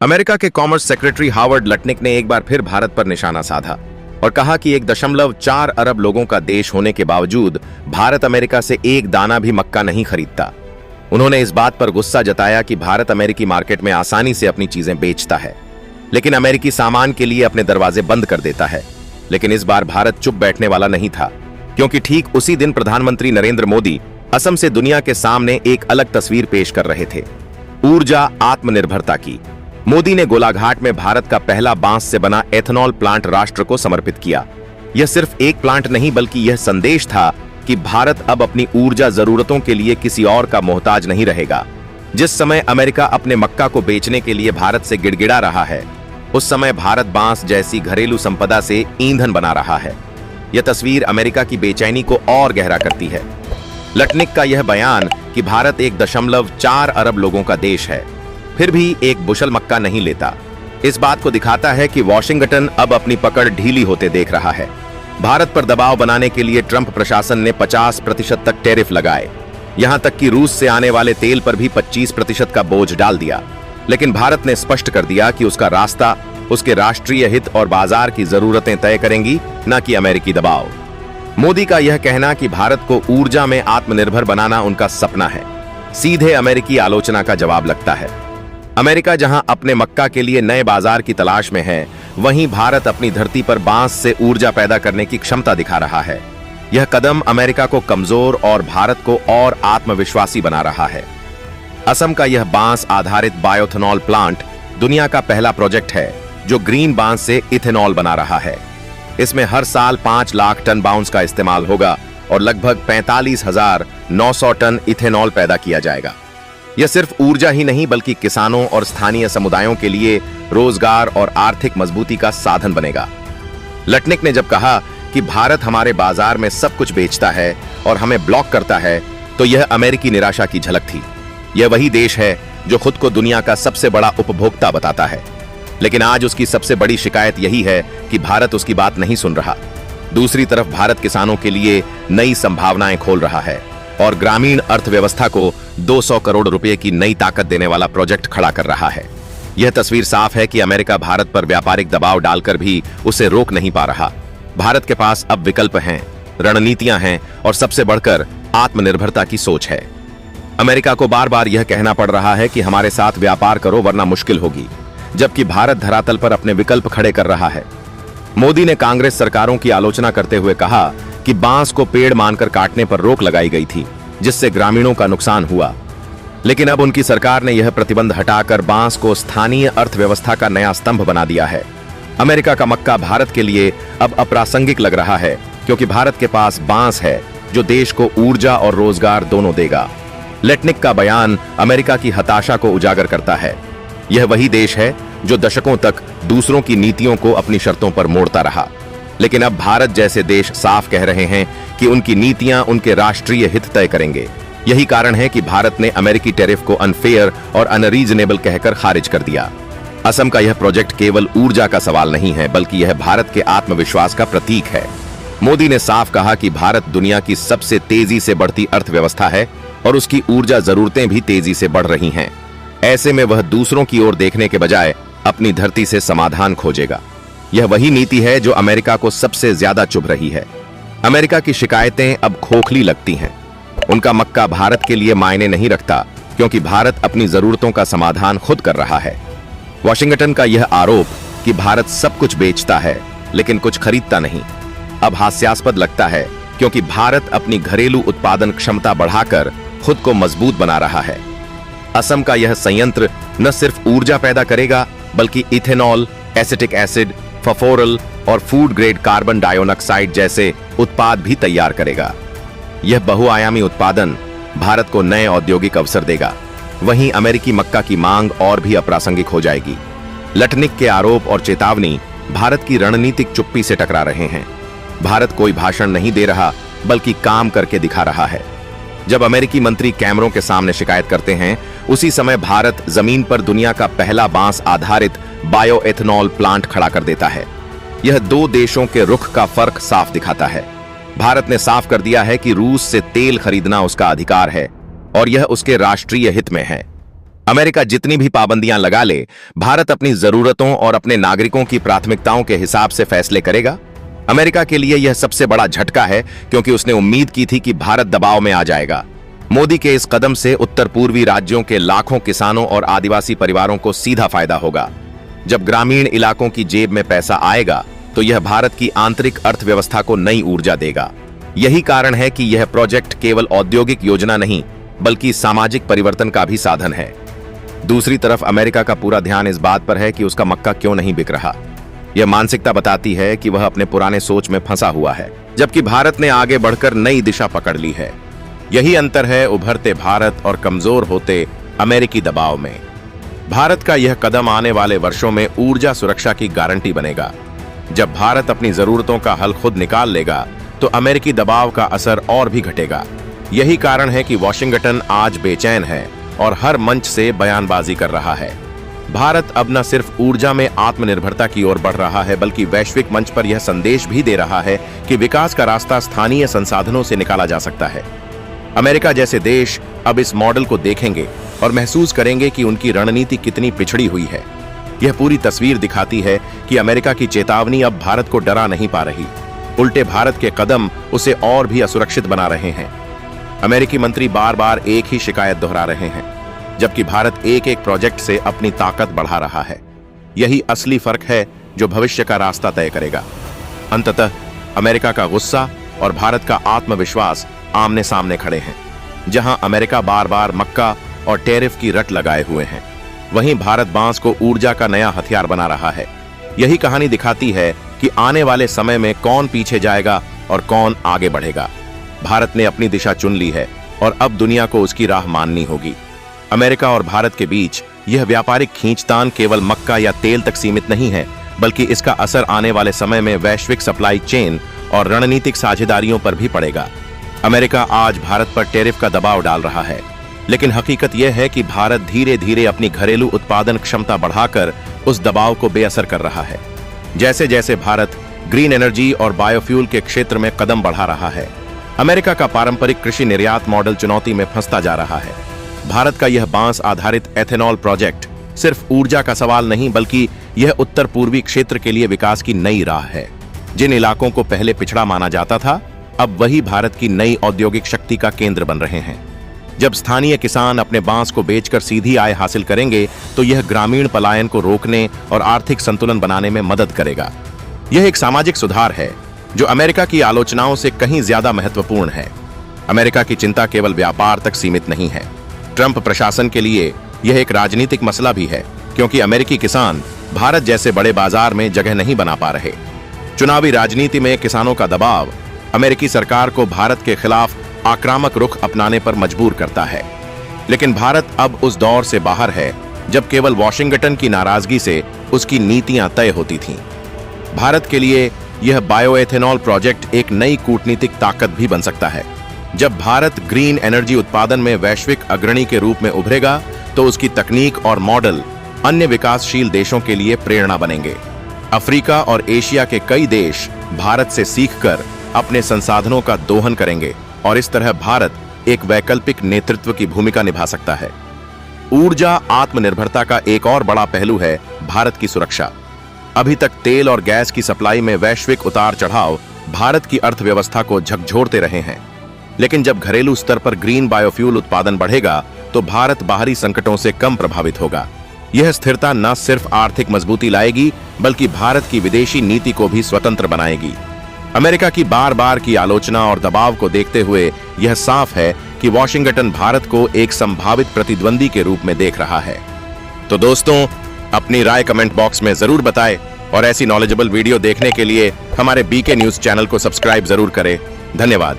America के commerce secretary Howard Lutnick ने एक बार फिर भारत पर निशाना साधा और कहा कि 1.4 अरब लोगों का देश होने के बावजूद भारत अमेरिका से एक दाना भी मक्का नहीं खरीदता। उन्होंने इस बात पर गुस्सा जताया कि भारत अमेरिकी मार्केट में आसानी से अपनी चीजें बेचता है, लेकिन अमेरिकी सामान के लिए अपने दरवाजे बंद कर देता है। लेकिन इस बार भारत चुप बैठने वाला नहीं था, क्योंकि ठीक उसी दिन प्रधानमंत्री नरेंद्र मोदी असम से दुनिया के सामने एक अलग तस्वीर पेश कर रहे थे, ऊर्जा आत्मनिर्भरता की। मोदी ने गोलाघाट में भारत का पहला बांस से बना एथेनॉल प्लांट राष्ट्र को समर्पित किया। यह सिर्फ एक प्लांट नहीं, बल्कि यह संदेश था कि भारत अब अपनी ऊर्जा जरूरतों के लिए किसी और का मोहताज नहीं रहेगा। जिस समय अमेरिका अपने मक्का को बेचने के लिए भारत से गिड़गिड़ा रहा है, उस समय भारत बांस जैसी घरेलू संपदा से ईंधन बना रहा है। यह तस्वीर अमेरिका की बेचैनी को और गहरा करती है। लटनिक का यह बयान कि भारत 1.4 अरब लोगों का देश है, फिर भी एक बुशल मक्का नहीं लेता, इस बात को दिखाता है कि वॉशिंगटन अब अपनी पकड़ ढीली होते देख रहा है। भारत पर दबाव बनाने के लिए ट्रंप प्रशासन ने 50% तक टैरिफ लगाए, यहां तक कि रूस से आने वाले तेल पर भी 25% का बोझ डाल दिया। लेकिन भारत ने स्पष्ट कर दिया कि उसका रास्ता उसके राष्ट्रीय हित और बाजार की जरूरतें तय करेंगी, न कि अमेरिकी दबाव। मोदी का यह कहना कि भारत को ऊर्जा में आत्मनिर्भर बनाना उनका सपना है, सीधे अमेरिकी आलोचना का जवाब लगता है। अमेरिका जहां अपने मक्का के लिए नए बाजार की तलाश में है, वहीं भारत अपनी धरती पर बांस से ऊर्जा पैदा करने की क्षमता दिखा रहा है। यह कदम अमेरिका को कमजोर और भारत को और आत्मविश्वासी बना रहा है। असम का यह बांस आधारित बायोथेनॉल प्लांट दुनिया का पहला प्रोजेक्ट है जो ग्रीन बांस से इथेनॉल बना रहा है। इसमें हर साल 5 लाख टन बांस का इस्तेमाल होगा और लगभग 45,900 टन इथेनॉल पैदा किया जाएगा। यह सिर्फ ऊर्जा ही नहीं, बल्कि किसानों और स्थानीय समुदायों के लिए रोजगार और आर्थिक मजबूती का साधन बनेगा। लटनिक ने जब कहा कि भारत हमारे बाजार में सब कुछ बेचता है और हमें ब्लॉक करता है, तो यह अमेरिकी निराशा की झलक थी। यह वही देश है जो खुद को दुनिया का सबसे बड़ा उपभोक्ता बताता है, लेकिन आज उसकी सबसे बड़ी शिकायत यही है कि भारत उसकी बात नहीं सुन रहा। दूसरी तरफ भारत किसानों के लिए नई संभावनाएं खोल रहा है और ग्रामीण अर्थव्यवस्था को 200 करोड़ रुपए की नई ताकत देने वाला प्रोजेक्ट खड़ा कर रहा है। यह तस्वीर साफ है कि अमेरिका भारत पर व्यापारिक दबाव डालकर भी उसे रोक नहीं पा रहा। भारत के पास अब विकल्प हैं, रणनीतियां हैं और सबसे बढ़कर आत्मनिर्भरता की सोच है। अमेरिका को बार बार यह कहना पड़ रहा है कि हमारे साथ व्यापार करो वरना मुश्किल होगी, जबकि भारत धरातल पर अपने विकल्प खड़े कर रहा है। मोदी ने कांग्रेस सरकारों की आलोचना करते हुए कहा कि बांस को पेड़ मानकर काटने पर रोक लगाई गई थी, जिससे ग्रामीणों का नुकसान हुआ। लेकिन अब उनकी सरकार ने यह प्रतिबंध हटाकर बांस को स्थानीय अर्थव्यवस्था का नया स्तंभ बना दिया है। अमेरिका का मक्का भारत के लिए अब अप्रासंगिक लग रहा है, क्योंकि भारत के पास बांस है जो देश को ऊर्जा और रोजगार दोनों देगा। लटनिक का बयान अमेरिका की हताशा को उजागर करता है। यह वही देश है जो दशकों तक दूसरों की नीतियों को अपनी शर्तों पर मोड़ता रहा, लेकिन अब भारत जैसे देश साफ कह रहे हैं कि उनकी नीतियां उनके राष्ट्रीय हित तय करेंगे। यही कारण है कि भारत ने अमेरिकी टैरिफ को अनफेयर और अनरीजनेबल कहकर खारिज कर दिया। असम का यह प्रोजेक्ट केवल ऊर्जा का सवाल नहीं है, बल्कि यह भारत के आत्मविश्वास का प्रतीक है। मोदी ने साफ कहा कि भारत दुनिया की सबसे तेजी से बढ़ती अर्थव्यवस्था है और उसकी ऊर्जा जरूरतें भी तेजी से बढ़ रही हैं। ऐसे में वह दूसरों की ओर देखने के बजाय अपनी धरती से समाधान खोजेगा। यह वही नीति है जो अमेरिका को सबसे ज्यादा चुभ रही है। अमेरिका की शिकायतें अब खोखली लगती हैं। उनका मक्का भारत के लिए मायने नहीं रखता, क्योंकि भारत अपनी जरूरतों का समाधान खुद कर रहा है। वॉशिंगटन का यह आरोप कि भारत सब कुछ बेचता है लेकिन कुछ खरीदता नहीं, अब हास्यास्पद लगता है, क्योंकि भारत अपनी घरेलू उत्पादन क्षमता बढ़ाकर खुद को मजबूत बना रहा है। असम का यह संयंत्र न सिर्फ ऊर्जा पैदा करेगा, बल्कि इथेनॉल, एसिटिक एसिड, फॉस्फोरल और फूड ग्रेड कार्बन डाइऑक्साइड जैसे उत्पाद भी तैयार करेगा। यह बहुआयामी उत्पादन भारत को नए औद्योगिक अवसर देगा। वहीं अमेरिकी मक्का की मांग और भी अप्रासंगिक हो जाएगी। लटनिक के आरोप और चेतावनी भारत की रणनीतिक चुप्पी से टकरा रहे हैं। भारत कोई भाषण नहीं दे रहा, बल्कि काम करके दिखा रहा है। जब अमेरिकी मंत्री कैमरों के सामने शिकायत करते हैं, उसी समय भारत जमीन पर दुनिया का पहला बांस आधारित बायोएथेनॉल प्लांट खड़ा कर देता है। यह दो देशों के रुख का फर्क साफ दिखाता है। भारत ने साफ कर दिया है कि रूस से तेल खरीदना उसका अधिकार है और यह उसके राष्ट्रीय हित में है। अमेरिका जितनी भी पाबंदियां लगा ले, भारत अपनी जरूरतों और अपने नागरिकों की प्राथमिकताओं के हिसाब से फैसले करेगा। अमेरिका के लिए यह सबसे बड़ा झटका है, क्योंकि उसने उम्मीद की थी कि भारत दबाव में आ जाएगा। मोदी के इस कदम से उत्तर पूर्वी राज्यों के लाखों किसानों और आदिवासी परिवारों को सीधा फायदा होगा। जब ग्रामीण इलाकों की जेब में पैसा आएगा, तो यह भारत की आंतरिक अर्थव्यवस्था को नई ऊर्जा देगा। यही कारण है कि यह प्रोजेक्ट केवल औद्योगिक योजना नहीं, बल्कि सामाजिक परिवर्तन का भी साधन है। दूसरी तरफ अमेरिका का पूरा ध्यान इस बात पर है कि उसका मक्का क्यों नहीं बिक रहा। यह मानसिकता बताती है कि वह अपने पुराने सोच में फंसा हुआ है, जबकि भारत ने आगे बढ़कर नई दिशा पकड़ ली है। यही अंतर है उभरते भारत और कमजोर होते अमेरिकी दबाव में। भारत का यह कदम आने वाले वर्षों में ऊर्जा सुरक्षा की गारंटी बनेगा। जब भारत अपनी जरूरतों का हल खुद निकाल लेगा, तो अमेरिकी दबाव का असर और भी घटेगा। यही कारण है कि वॉशिंगटन आज बेचैन है और हर मंच से बयानबाजी कर रहा है। भारत अब न सिर्फ ऊर्जा में आत्मनिर्भरता की ओर बढ़ रहा है, बल्कि वैश्विक मंच पर यह संदेश भी दे रहा है कि विकास का रास्ता स्थानीय संसाधनों से निकाला जा सकता है। अमेरिका जैसे देश अब इस मॉडल को देखेंगे और महसूस करेंगे कि उनकी रणनीति कितनी पिछड़ी हुई है। यह पूरी तस्वीर दिखाती है कि अमेरिका की चेतावनी अब भारत को डरा नहीं पा रही, उल्टे भारत के कदम उसे और भी असुरक्षित बना रहे हैं। अमेरिकी मंत्री बार बार एक ही शिकायत दोहरा रहे हैं, जबकि भारत एक एक प्रोजेक्ट से अपनी ताकत बढ़ा रहा है। यही असली फर्क है जो भविष्य का रास्ता तय करेगा। अंततः अमेरिका का गुस्सा और भारत का आत्मविश्वास आमने सामने खड़े हैं। जहां अमेरिका बार बार मक्का और टैरिफ की रट लगाए हुए हैं, वहीं भारत बांस को ऊर्जा का नया हथियार बना रहा है। यही कहानी दिखाती है कि आने वाले समय में कौन पीछे जाएगा और कौन आगे बढ़ेगा। भारत ने अपनी दिशा चुन ली है और अब दुनिया को उसकी राह माननी होगी। अमेरिका और भारत के बीच यह व्यापारिक खींचतान केवल मक्का या तेल तक सीमित नहीं है, बल्कि इसका असर आने वाले समय में वैश्विक सप्लाई चेन और रणनीतिक साझेदारियों पर भी पड़ेगा। अमेरिका आज भारत पर टैरिफ का दबाव डाल रहा है, लेकिन हकीकत यह है कि भारत धीरे धीरे अपनी घरेलू उत्पादन क्षमता बढ़ाकर उस दबाव को बेअसर कर रहा है। जैसे जैसे भारत ग्रीन एनर्जी और बायोफ्यूल के क्षेत्र में कदम बढ़ा रहा है, अमेरिका का पारंपरिक कृषि निर्यात मॉडल चुनौती में फंसता जा रहा है। भारत का यह बांस आधारित एथेनॉल प्रोजेक्ट सिर्फ ऊर्जा का सवाल नहीं, बल्कि यह उत्तर पूर्वी क्षेत्र के लिए विकास की नई राह है। जिन इलाकों को पहले पिछड़ा माना जाता था, अब वही भारत की नई औद्योगिक शक्ति का केंद्र बन रहे हैं। जब स्थानीय किसान अपने बांस को बेचकर सीधी आय हासिल करेंगे, तो यह ग्रामीण पलायन को रोकने और आर्थिक संतुलन बनाने में मदद करेगा। यह एक सामाजिक सुधार है जो अमेरिका की आलोचनाओं से कहीं ज्यादा महत्वपूर्ण है। अमेरिका की चिंता केवल व्यापार तक सीमित नहीं है। ट्रंप प्रशासन के लिए यह एक राजनीतिक मसला भी है, क्योंकि अमेरिकी किसान भारत जैसे बड़े बाजार में जगह नहीं बना पा रहे। चुनावी राजनीति में किसानों का दबाव अमेरिकी सरकार को भारत के खिलाफ आक्रामक रुख अपनाने पर मजबूर करता है। लेकिन भारत अब उस दौर से बाहर है जब केवल वॉशिंगटन की नाराजगी से उसकी नीतियां तय होती थीं। भारत के लिए यह बायोएथेनॉल प्रोजेक्ट एक नई कूटनीतिक ताकत भी बन सकता है। जब भारत ग्रीन एनर्जी उत्पादन में वैश्विक अग्रणी के रूप में उभरेगा, तो उसकी तकनीक और मॉडल अन्य विकासशील देशों के लिए प्रेरणा बनेंगे। अफ्रीका और एशिया के कई देश भारत से सीखकर अपने संसाधनों का दोहन करेंगे और इस तरह भारत एक वैकल्पिक नेतृत्व की भूमिका निभा सकता है। ऊर्जा आत्मनिर्भरता का एक और बड़ा पहलू है भारत की सुरक्षा। अभी तक तेल और गैस की सप्लाई में वैश्विक उतार चढ़ाव भारत की अर्थव्यवस्था को झकझोरते रहे हैं, लेकिन जब घरेलू स्तर पर ग्रीन बायोफ्यूल उत्पादन बढ़ेगा, तो भारत बाहरी संकटों से कम प्रभावित होगा। यह स्थिरता न सिर्फ आर्थिक मजबूती लाएगी, बल्कि भारत की विदेशी नीति को भी स्वतंत्र बनाएगी। अमेरिका की बार बार की आलोचना और दबाव को देखते हुए यह साफ है कि वॉशिंगटन भारत को एक संभावित प्रतिद्वंदी के रूप में देख रहा है। तो दोस्तों, अपनी राय कमेंट बॉक्स में जरूर बताएं और ऐसी नॉलेजेबल वीडियो देखने के लिए हमारे बीके न्यूज चैनल को सब्सक्राइब जरूर करें। धन्यवाद।